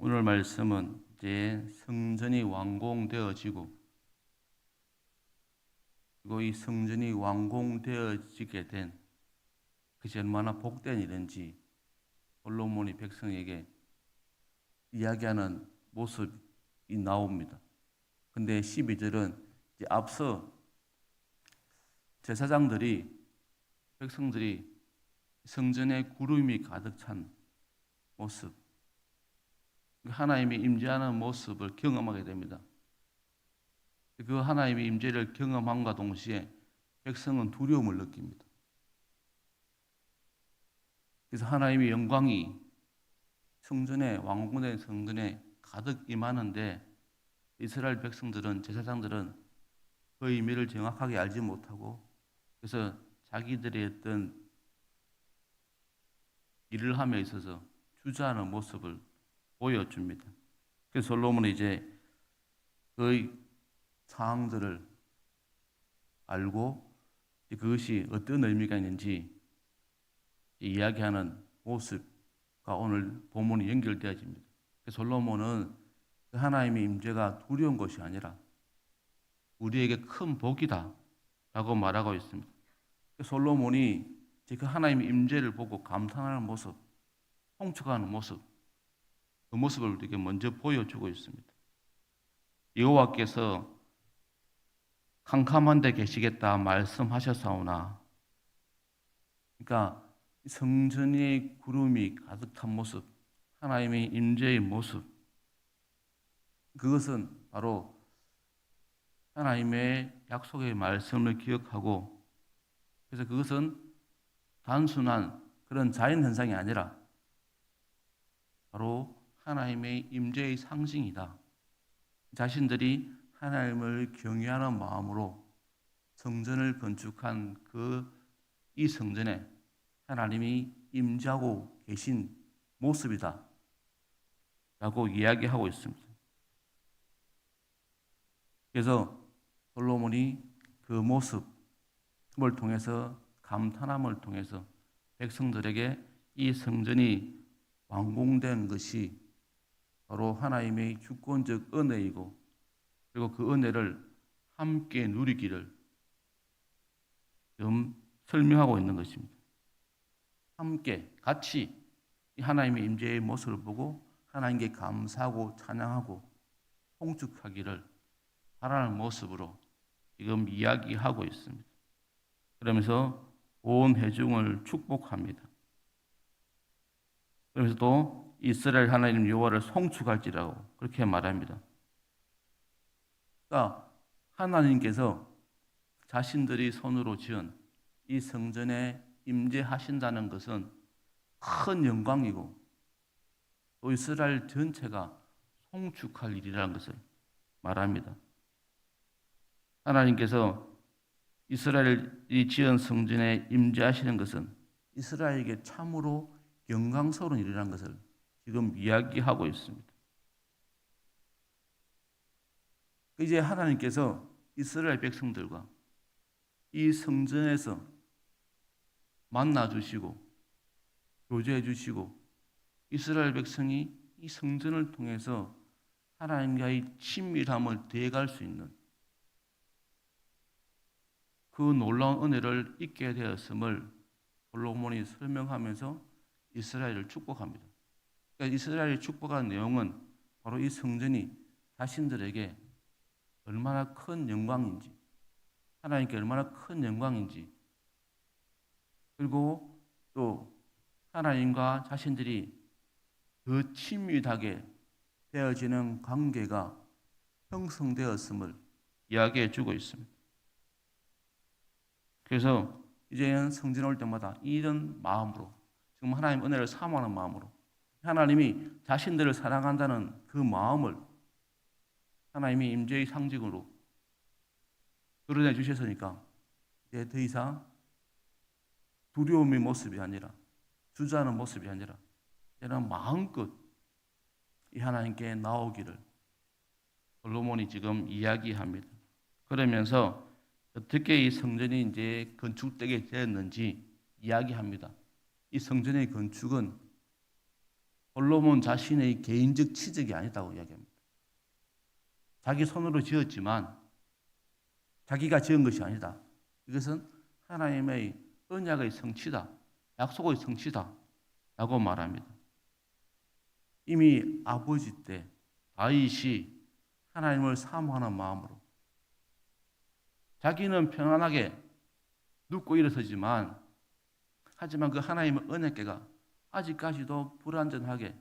오늘 말씀은 이제 성전이 완공되어지고, 그리고 이 성전이 완공되어지게 된 그것이 얼마나 복된 일인지 솔로몬이 백성에게 이야기하는 모습이 나옵니다. 근데 12절은 이제 앞서 제사장들이, 백성들이 성전에 구름이 가득 찬 모습, 하나님이 임재하는 모습을 경험하게 됩니다. 그 하나님의 임재를 경험함과 동시에 백성은 두려움을 느낍니다. 그래서 하나님의 영광이 성전에, 왕궁된 성전에 가득 임하는데 이스라엘 백성들은, 제사장들은 그 의미를 정확하게 알지 못하고, 그래서 자기들의 어떤 일을 함에 있어서 주저하는 모습을 보여줍니다. 그래서 솔로몬은 이제 그 상황들을 알고 그것이 어떤 의미가 있는지 이야기하는 모습과 오늘 본문이 연결되어집니다. 그래서 솔로몬은 하나님의 임재가 두려운 것이 아니라 우리에게 큰 복이다 라고 말하고 있습니다. 솔로몬이 그 하나님의 임재를 보고 감탄하는 모습, 통촉하는 모습, 그 모습을 우리에게 먼저 보여주고 있습니다. 여호와께서 캄캄한 데 계시겠다 말씀하셨사오나, 그러니까 성전의 구름이 가득한 모습, 하나님의 임재의 모습, 그것은 바로 하나님의 약속의 말씀을 기억하고, 그래서 그것은 단순한 그런 자연현상이 아니라 바로 하나님의 임재의 상징이다. 자신들이 하나님을 경외하는 마음으로 성전을 건축한 이 성전에 하나님이 임재하고 계신 모습이다 라고 이야기하고 있습니다. 그래서 솔로몬이 그 모습을 통해서, 감탄함을 통해서 백성들에게 이 성전이 완공된 것이 바로 하나님의 주권적 은혜이고, 그리고 그 은혜를 함께 누리기를 좀 설명하고 있는 것입니다. 함께 같이 하나님의 임재의 모습을 보고 하나님께 감사하고 찬양하고 통축하기를 바라는 모습으로 지금 이야기하고 있습니다. 그러면서 온 회중을 축복합니다. 그러면서 또 이스라엘 하나님 여호와를 송축할지라고 그렇게 말합니다. 그러니까 하나님께서 자신들이 손으로 지은 이 성전에 임재하신다는 것은 큰 영광이고, 또 이스라엘 전체가 송축할 일이라는 것을 말합니다. 하나님께서 이스라엘이 지은 성전에 임재하시는 것은 이스라엘에게 참으로 영광스러운 일이라는 것을 지금 이야기하고 있습니다. 이제 하나님께서 이스라엘 백성들과 이 성전에서 만나 주시고 교제해 주시고, 이스라엘 백성이 이 성전을 통해서 하나님과의 친밀함을 더해갈 수 있는 그 놀라운 은혜를 잊게 되었음을 솔로몬이 설명하면서 이스라엘을 축복합니다. 그러니까 이스라엘이 축복한 내용은 바로 이 성전이 자신들에게 얼마나 큰 영광인지, 하나님께 얼마나 큰 영광인지, 그리고 또 하나님과 자신들이 더 친밀하게 되어지는 관계가 형성되었음을 이야기해 주고 있습니다. 그래서 이제는 성전에 올 때마다 이런 마음으로, 지금 하나님 은혜를 사모하는 마음으로, 하나님이 자신들을 사랑한다는 그 마음을 하나님이 임재의 상징으로 드러내 주셨으니까 이제 더 이상 두려움의 모습이 아니라, 주저하는 모습이 아니라 이제는 마음껏 이 하나님께 나오기를 솔로몬이 지금 이야기합니다. 그러면서 어떻게 이 성전이 이제 건축되게 되었는지 이야기합니다. 이 성전의 건축은 솔로몬 자신의 개인적 취득이 아니다고 이야기합니다. 자기 손으로 지었지만 자기가 지은 것이 아니다. 이것은 하나님의 언약의 성취다. 약속의 성취다. 라고 말합니다. 이미 아버지 때 다윗이 하나님을 사모하는 마음으로 자기는 편안하게 눕고 일어서지만 하지만 그 하나님의 언약궤가 아직까지도 불완전하게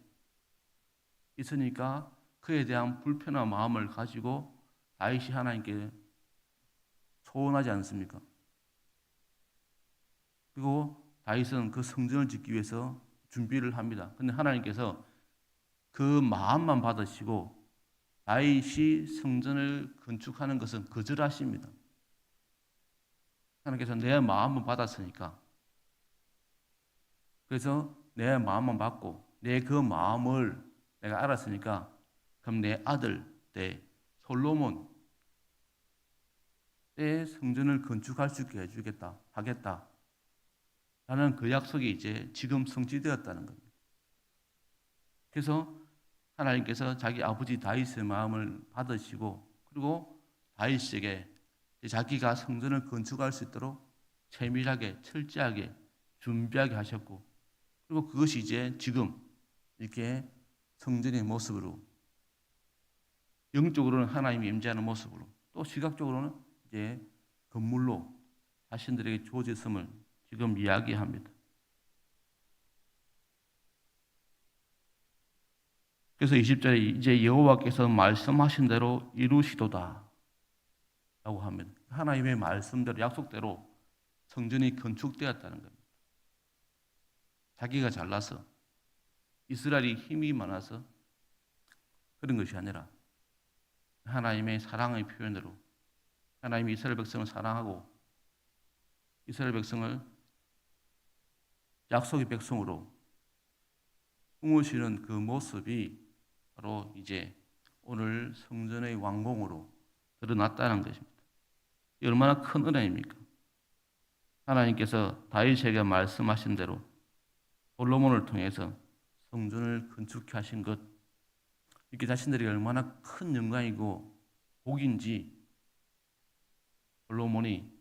있으니까 그에 대한 불편한 마음을 가지고 다윗이 하나님께 소원하지 않습니까? 그리고 다윗은 그 성전을 짓기 위해서 준비를 합니다. 그런데 하나님께서 그 마음만 받으시고 다윗이 성전을 건축하는 것은 거절하십니다. 하나님께서 내 마음만 받았으니까, 그래서 내 마음만 받고 내 그 마음을 내가 알았으니까 그럼 내 아들 때 솔로몬 때 성전을 건축할 수 있게 해주겠다 하겠다 라는 그 약속이 이제 지금 성취되었다는 겁니다. 그래서 하나님께서 자기 아버지 다윗의 마음을 받으시고 그리고 다윗에게 자기가 성전을 건축할 수 있도록 세밀하게 철저하게 준비하게 하셨고, 그리고 그것이 이제 지금 이렇게 성전의 모습으로, 영적으로는 하나님이 임재하는 모습으로, 또 시각적으로는 이제 건물로 자신들에게 주어졌음을 지금 이야기합니다. 그래서 20절에 이제 여호와께서 말씀하신 대로 이루시도다 라고 합니다. 하나님의 말씀대로, 약속대로 성전이 건축되었다는 겁니다. 자기가 잘나서 이스라엘이 힘이 많아서 그런 것이 아니라 하나님의 사랑의 표현으로 하나님이 이스라엘 백성을 사랑하고 이스라엘 백성을 약속의 백성으로 품으시는 그 모습이 바로 이제 오늘 성전의 완공으로 드러났다는 것입니다. 이 얼마나 큰 은혜입니까? 하나님께서 다윗에게 말씀하신 대로 솔로몬을 통해서 성전을 건축해 하신 것, 이렇게 자신들이 얼마나 큰 영광이고 복인지 솔로몬이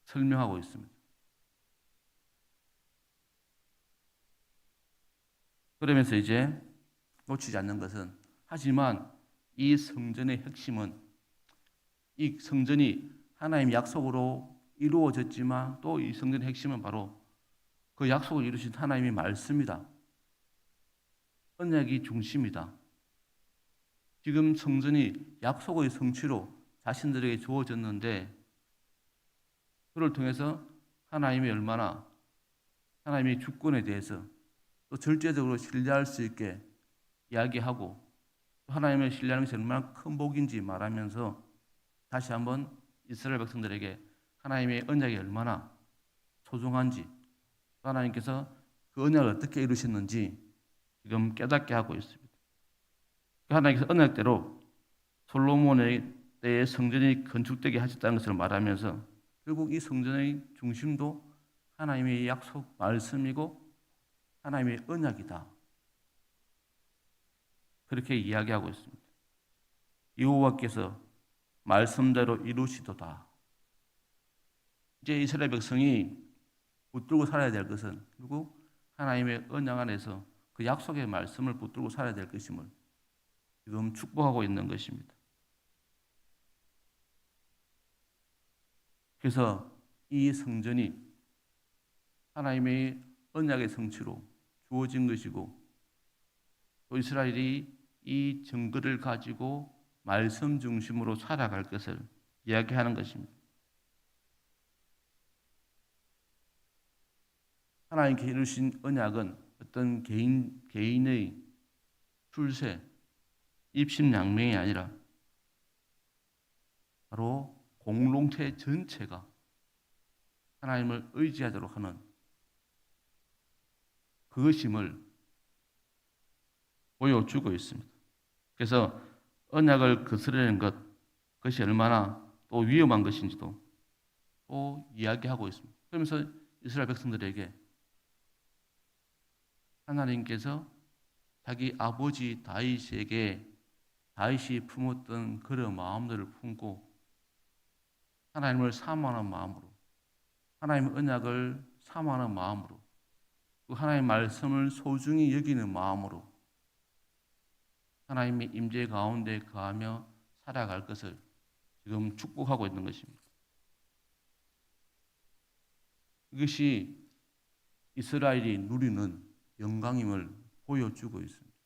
설명하고 있습니다. 그러면서 이제 놓치지 않는 것은, 하지만 이 성전의 핵심은, 이 성전이 하나님의 약속으로 이루어졌지만 또 이 성전의 핵심은 바로 그 약속을 이루신 하나님의 말씀이다. 언약이 중심이다. 지금 성전이 약속의 성취로 자신들에게 주어졌는데 그를 통해서 하나님이 얼마나 하나님의 주권에 대해서 또 절제적으로 신뢰할 수 있게 이야기하고 하나님을 신뢰하는 것이 얼마나 큰 복인지 말하면서 다시 한번 이스라엘 백성들에게 하나님의 언약이 얼마나 소중한지, 하나님께서 그 언약을 어떻게 이루셨는지 지금 깨닫게 하고 있습니다. 하나님께서 언약대로 솔로몬의 때에 성전이 건축되게 하셨다는 것을 말하면서 결국 이 성전의 중심도 하나님의 약속 말씀이고 하나님의 언약이다. 그렇게 이야기하고 있습니다. 여호와께서 말씀대로 이루시도다. 이제 이스라엘 백성이 붙들고 살아야 될 것은 결국 하나님의 언약 안에서 그 약속의 말씀을 붙들고 살아야 될 것임을 지금 축복하고 있는 것입니다. 그래서 이 성전이 하나님의 언약의 성취로 주어진 것이고 또 이스라엘이 이 증거를 가지고 말씀 중심으로 살아갈 것을 이야기하는 것입니다. 하나님께 이루신 언약은 어떤 개인의 출세, 입신양명이 아니라 바로 공동체 전체가 하나님을 의지하도록 하는 그것임을 보여주고 있습니다. 그래서 언약을 거스르는 것, 그것이 얼마나 또 위험한 것인지도 또 이야기하고 있습니다. 그러면서 이스라엘 백성들에게 하나님께서 자기 아버지 다윗에게 다윗이 품었던 그런 마음들을 품고 하나님을 사모하는 마음으로, 하나님의 언약을 사모하는 마음으로, 또 하나님의 말씀을 소중히 여기는 마음으로 하나님의 임재 가운데 거하며 살아갈 것을 지금 축복하고 있는 것입니다. 이것이 이스라엘이 누리는 영광임을 보여주고 있습니다.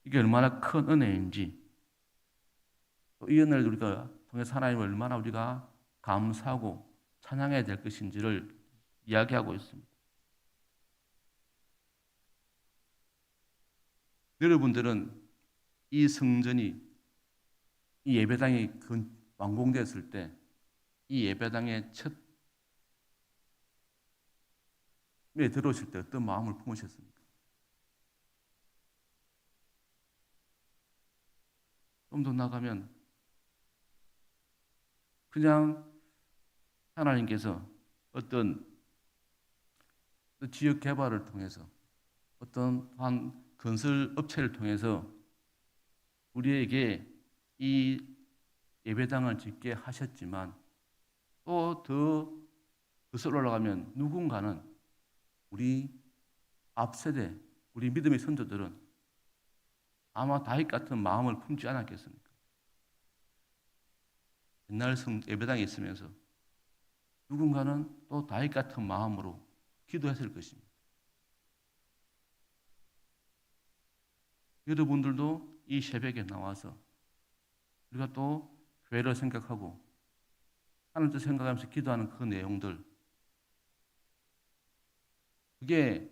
이게 얼마나 큰 은혜인지, 또 이 은혜를 우리가 통해서 하나님을 얼마나 우리가 감사하고 찬양해야 될 것인지를 이야기하고 있습니다. 여러분들은 이 성전이, 이 예배당이 완공됐을 때 이 예배당의 첫 에 들어오실 때 어떤 마음을 품으셨습니까? 좀 더 나가면 그냥 하나님께서 어떤 지역 개발을 통해서 어떤 한 건설 업체를 통해서 우리에게 이 예배당을 짓게 하셨지만 또 더 거슬러 올라가면 누군가는 우리 앞세대, 우리 믿음의 선조들은 아마 다윗 같은 마음을 품지 않았겠습니까? 옛날 예배당에 있으면서 누군가는 또 다윗 같은 마음으로 기도했을 것입니다. 여러분들도 이 새벽에 나와서 우리가 또 교회를 생각하고 하나님을 생각하면서 기도하는 그 내용들, 그게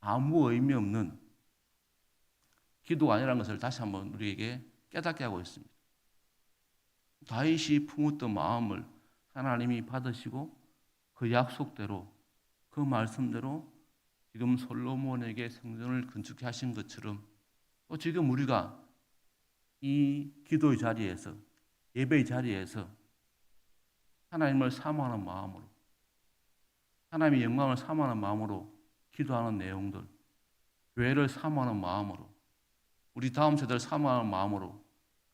아무 의미 없는 기도가 아니라는 것을 다시 한번 우리에게 깨닫게 하고 있습니다. 다윗이 품었던 마음을 하나님이 받으시고 그 약속대로, 그 말씀대로 지금 솔로몬에게 성전을 건축해 하신 것처럼 또 지금 우리가 이 기도의 자리에서, 예배의 자리에서 하나님을 사모하는 마음으로, 하나님의 영광을 사모하는 마음으로 기도하는 내용들, 교회를 사모하는 마음으로, 우리 다음 세대를 사모하는 마음으로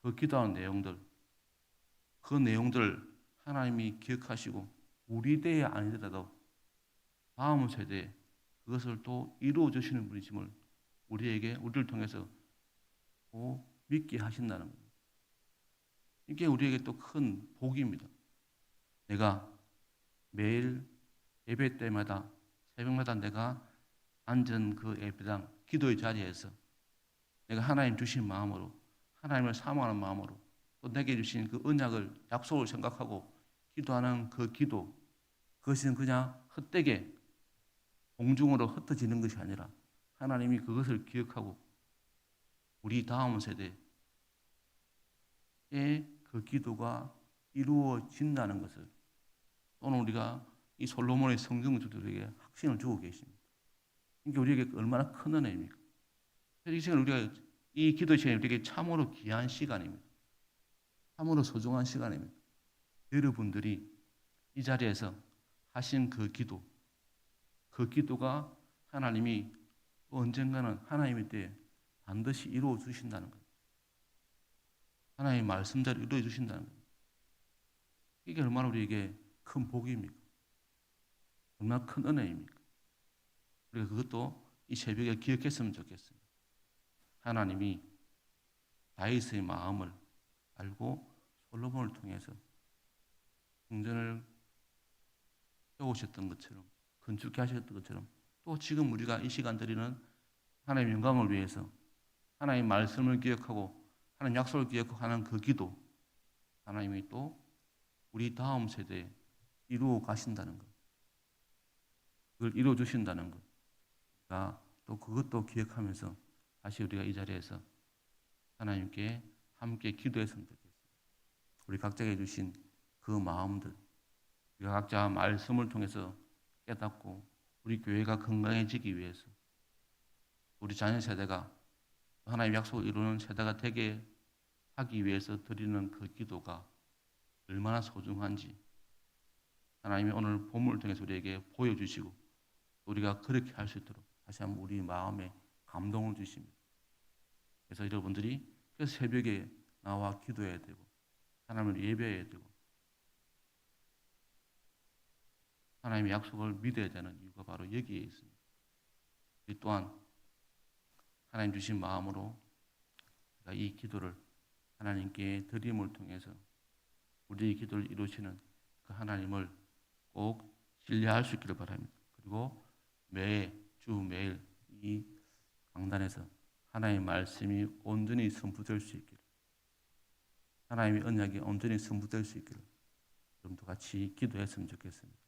그 기도하는 내용들, 그 내용들 하나님이 기억하시고 우리 때에 아니더라도 다음 세대에 그것을 또 이루어 주시는 분이심을 우리를 통해서 믿게 하신다는 겁니다. 이게 우리에게 또 큰 복입니다. 내가 매일 예배 때마다, 새벽마다 내가 앉은 그 예배당, 기도의 자리에서 내가 하나님 주신 마음으로, 하나님을 사모하는 마음으로, 또 내게 주신 그 언약을, 약속을 생각하고 기도하는 그 기도, 그것은 그냥 헛되게 공중으로 흩어지는 것이 아니라 하나님이 그것을 기억하고 우리 다음 세대에 그 기도가 이루어진다는 것을, 또는 우리가 이 솔로몬의 성전주들에게 확신을 주고 계십니다. 이게 우리에게 얼마나 큰 은혜입니까? 이 시간 우리가 이 기도 시간이 우리에게 참으로 귀한 시간입니다. 참으로 소중한 시간입니다. 여러분들이 이 자리에서 하신 그 기도, 그 기도가 하나님이 언젠가는 하나님의 때에 반드시 이루어 주신다는 것. 하나님의 말씀대로 이루어 주신다는 것. 이게 얼마나 우리에게 큰 복입니까? 얼마나 큰 은혜입니까? 우리가 그것도 이 새벽에 기억했으면 좋겠습니다. 하나님이 다윗의 마음을 알고 솔로몬을 통해서 성전을 세우셨던 것처럼, 건축해 하셨던 것처럼, 또 지금 우리가 이 시간 드리는 하나님의 영광을 위해서 하나님의 말씀을 기억하고 하나님의 약속을 기억하고 하는 그 기도, 하나님이 또 우리 다음 세대에 이루어 가신다는 것, 그걸 이루어 주신다는 것, 또 그것도 기억하면서 다시 우리가 이 자리에서 하나님께 함께 기도했으면 좋겠습니다. 우리 각자에게 주신 그 마음들, 우리가 각자 말씀을 통해서 깨닫고 우리 교회가 건강해지기 위해서, 우리 자녀 세대가 하나님의 약속을 이루는 세대가 되게 하기 위해서 드리는 그 기도가 얼마나 소중한지 하나님이 오늘 본문을 통해서 우리에게 보여주시고 우리가 그렇게 할 수 있도록 다시 한번 우리 마음에 감동을 주십니다. 그래서 여러분들이 그 새벽에 나와 기도해야 되고 하나님을 예배해야 되고 하나님의 약속을 믿어야 되는 이유가 바로 여기에 있습니다. 이 또한 하나님 주신 마음으로 이 기도를 하나님께 드림을 통해서 우리의 기도를 이루시는 그 하나님을 꼭 신뢰할 수 있기를 바랍니다. 그리고 매일 이 강단에서 하나님의 말씀이 온전히 선포될 수 있기를, 하나님의 언약이 온전히 선포될 수 있기를 여러분도 같이 기도했으면 좋겠습니다.